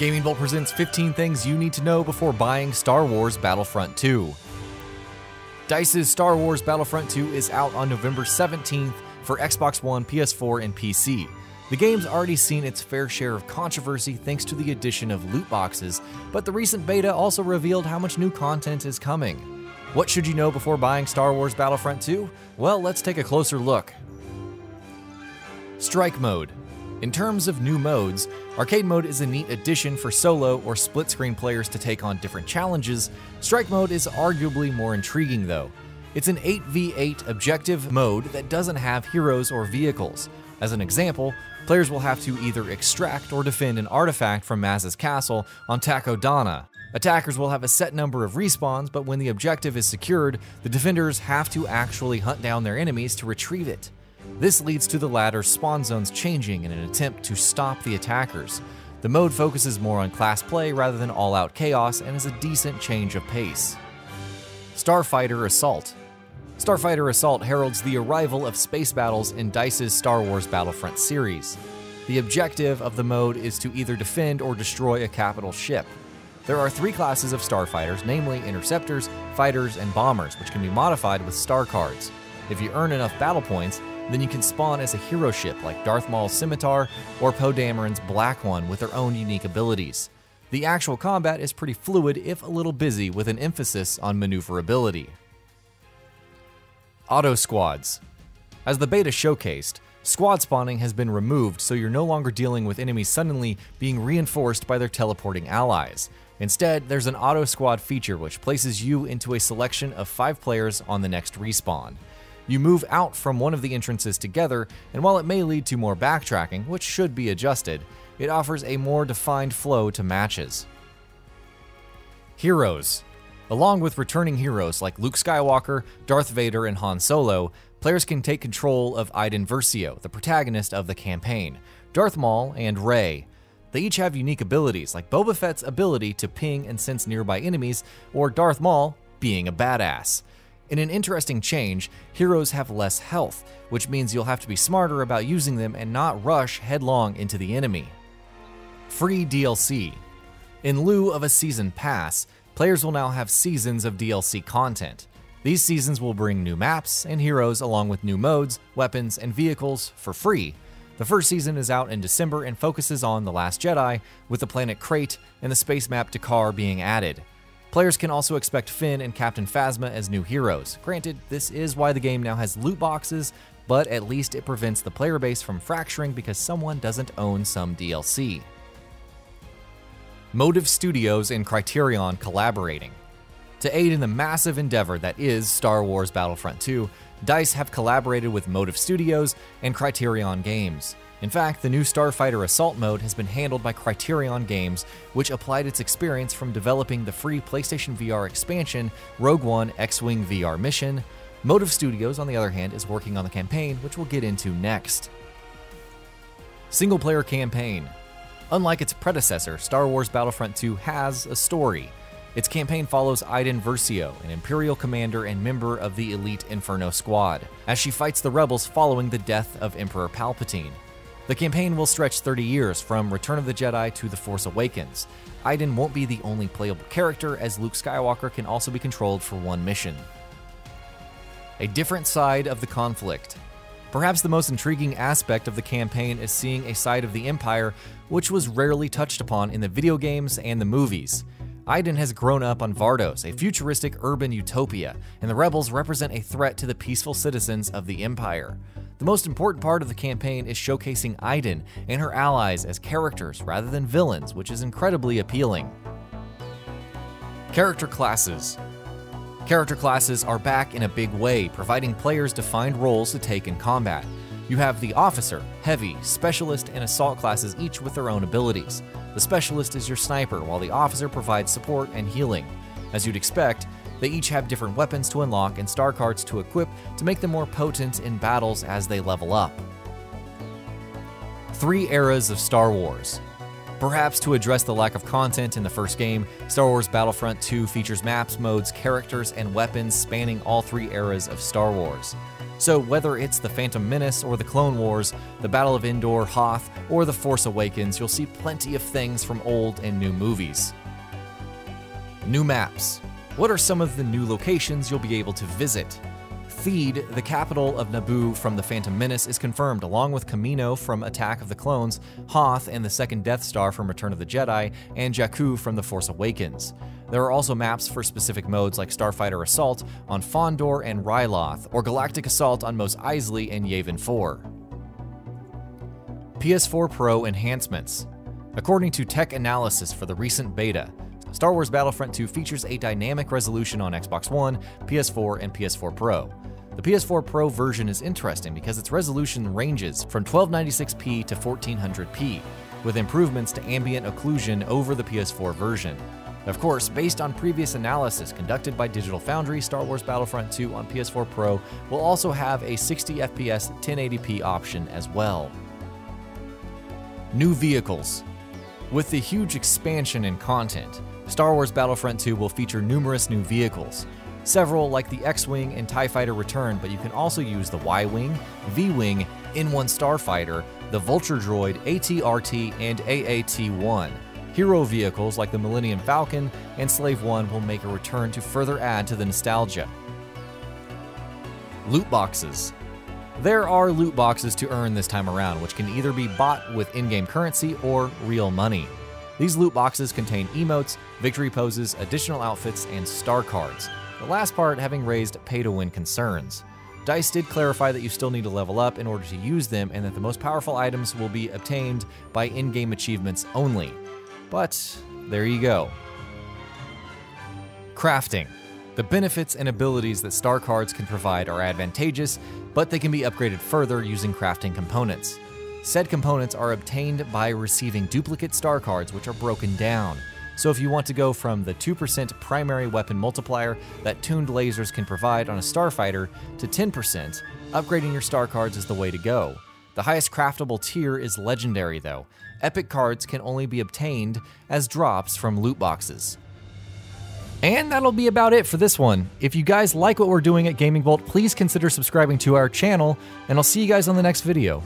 Gaming Bolt presents 15 things you need to know before buying Star Wars Battlefront 2. DICE's Star Wars Battlefront 2 is out on November 17th for Xbox One, PS4, and PC. The game's already seen its fair share of controversy thanks to the addition of loot boxes, but the recent beta also revealed how much new content is coming. What should you know before buying Star Wars Battlefront 2? Well, let's take a closer look. Strike Mode. In terms of new modes, Arcade Mode is a neat addition for solo or split-screen players to take on different challenges. Strike Mode is arguably more intriguing though. It's an 8v8 objective mode that doesn't have heroes or vehicles. As an example, players will have to either extract or defend an artifact from Maz's castle on Takodana. Attackers will have a set number of respawns, but when the objective is secured, the defenders have to actually hunt down their enemies to retrieve it. This leads to the latter's spawn zones changing in an attempt to stop the attackers. The mode focuses more on class play rather than all-out chaos and is a decent change of pace. Starfighter Assault. Starfighter Assault heralds the arrival of space battles in DICE's Star Wars Battlefront series. The objective of the mode is to either defend or destroy a capital ship. There are three classes of starfighters, namely interceptors, fighters, and bombers, which can be modified with star cards. If you earn enough battle points, then you can spawn as a hero ship like Darth Maul's Scimitar or Poe Dameron's Black One with their own unique abilities. The actual combat is pretty fluid if a little busy, with an emphasis on maneuverability. Auto Squads. As the beta showcased, squad spawning has been removed, so you're no longer dealing with enemies suddenly being reinforced by their teleporting allies. Instead, there's an auto squad feature which places you into a selection of 5 players on the next respawn. You move out from one of the entrances together, and while it may lead to more backtracking, which should be adjusted, it offers a more defined flow to matches. Heroes. Along with returning heroes like Luke Skywalker, Darth Vader, and Han Solo, players can take control of Iden Versio, the protagonist of the campaign, Darth Maul, and Rey. They each have unique abilities, like Boba Fett's ability to ping and sense nearby enemies, or Darth Maul being a badass. In an interesting change, heroes have less health, which means you'll have to be smarter about using them and not rush headlong into the enemy. Free DLC. In lieu of a season pass, players will now have seasons of DLC content. These seasons will bring new maps and heroes along with new modes, weapons, and vehicles for free. The first season is out in December and focuses on The Last Jedi, with the planet Crate and the space map Dakar being added. Players can also expect Finn and Captain Phasma as new heroes. Granted, this is why the game now has loot boxes, but at least it prevents the player base from fracturing because someone doesn't own some DLC. Motive Studios and CRITERION collaborating. To aid in the massive endeavor that is Star Wars Battlefront 2, DICE have collaborated with Motive Studios and CRITERION Games. In fact, the new Starfighter Assault mode has been handled by CRITERION Games, which applied its experience from developing the free PlayStation VR expansion Rogue One X-Wing VR Mission. Motive Studios, on the other hand, is working on the campaign, which we'll get into next. Single-player campaign. Unlike its predecessor, Star Wars Battlefront 2 has a story. Its campaign follows Iden Versio, an Imperial commander and member of the elite Inferno Squad, as she fights the rebels following the death of Emperor Palpatine. The campaign will stretch 30 years, from Return of the Jedi to The Force Awakens. Iden won't be the only playable character, as Luke Skywalker can also be controlled for one mission. A different side of the conflict. Perhaps the most intriguing aspect of the campaign is seeing a side of the Empire which was rarely touched upon in the video games and the movies. Iden has grown up on Vardos, a futuristic urban utopia, and the rebels represent a threat to the peaceful citizens of the Empire. The most important part of the campaign is showcasing Iden and her allies as characters rather than villains, which is incredibly appealing. Character classes. Character classes are back in a big way, providing players defined roles to take in combat. You have the Officer, Heavy, Specialist, and Assault classes, each with their own abilities. The Specialist is your sniper, while the Officer provides support and healing. As you'd expect, they each have different weapons to unlock and star cards to equip to make them more potent in battles as they level up. 3 eras of Star Wars. Perhaps to address the lack of content in the first game, Star Wars Battlefront 2 features maps, modes, characters, and weapons spanning all 3 eras of Star Wars. So whether it's the Phantom Menace or the Clone Wars, the Battle of Endor, Hoth, or the Force Awakens, you'll see plenty of things from old and new movies. New maps. What are some of the new locations you'll be able to visit? Theed, the capital of Naboo from the Phantom Menace, is confirmed, along with Kamino from Attack of the Clones, Hoth and the second Death Star from Return of the Jedi, and Jakku from The Force Awakens. There are also maps for specific modes like Starfighter Assault on Fondor and Ryloth, or Galactic Assault on Mos Eisley and Yavin 4. PS4 Pro enhancements. According to tech analysis for the recent beta, Star Wars Battlefront 2 features a dynamic resolution on Xbox One, PS4, and PS4 Pro. The PS4 Pro version is interesting because its resolution ranges from 1296p to 1400p, with improvements to ambient occlusion over the PS4 version. Of course, based on previous analysis conducted by Digital Foundry, Star Wars Battlefront 2 on PS4 Pro will also have a 60fps 1080p option as well. New vehicles. With the huge expansion in content, Star Wars Battlefront 2 will feature numerous new vehicles. Several, like the X-Wing and TIE Fighter, return, but you can also use the Y-Wing, V-Wing, N1 Starfighter, the Vulture Droid, AT-RT, and AAT-1. Hero vehicles like the Millennium Falcon and Slave One will make a return to further add to the nostalgia. Loot boxes. There are loot boxes to earn this time around, which can either be bought with in-game currency or real money. These loot boxes contain emotes, victory poses, additional outfits, and star cards, the last part having raised pay-to-win concerns. DICE did clarify that you still need to level up in order to use them, and that the most powerful items will be obtained by in-game achievements only. But there you go. Crafting. The benefits and abilities that star cards can provide are advantageous, but they can be upgraded further using crafting components. Said components are obtained by receiving duplicate star cards, which are broken down. So if you want to go from the 2% primary weapon multiplier that tuned lasers can provide on a starfighter to 10%, upgrading your star cards is the way to go. The highest craftable tier is legendary though. Epic cards can only be obtained as drops from loot boxes. And that'll be about it for this one. If you guys like what we're doing at Gaming Vault, please consider subscribing to our channel, and I'll see you guys on the next video.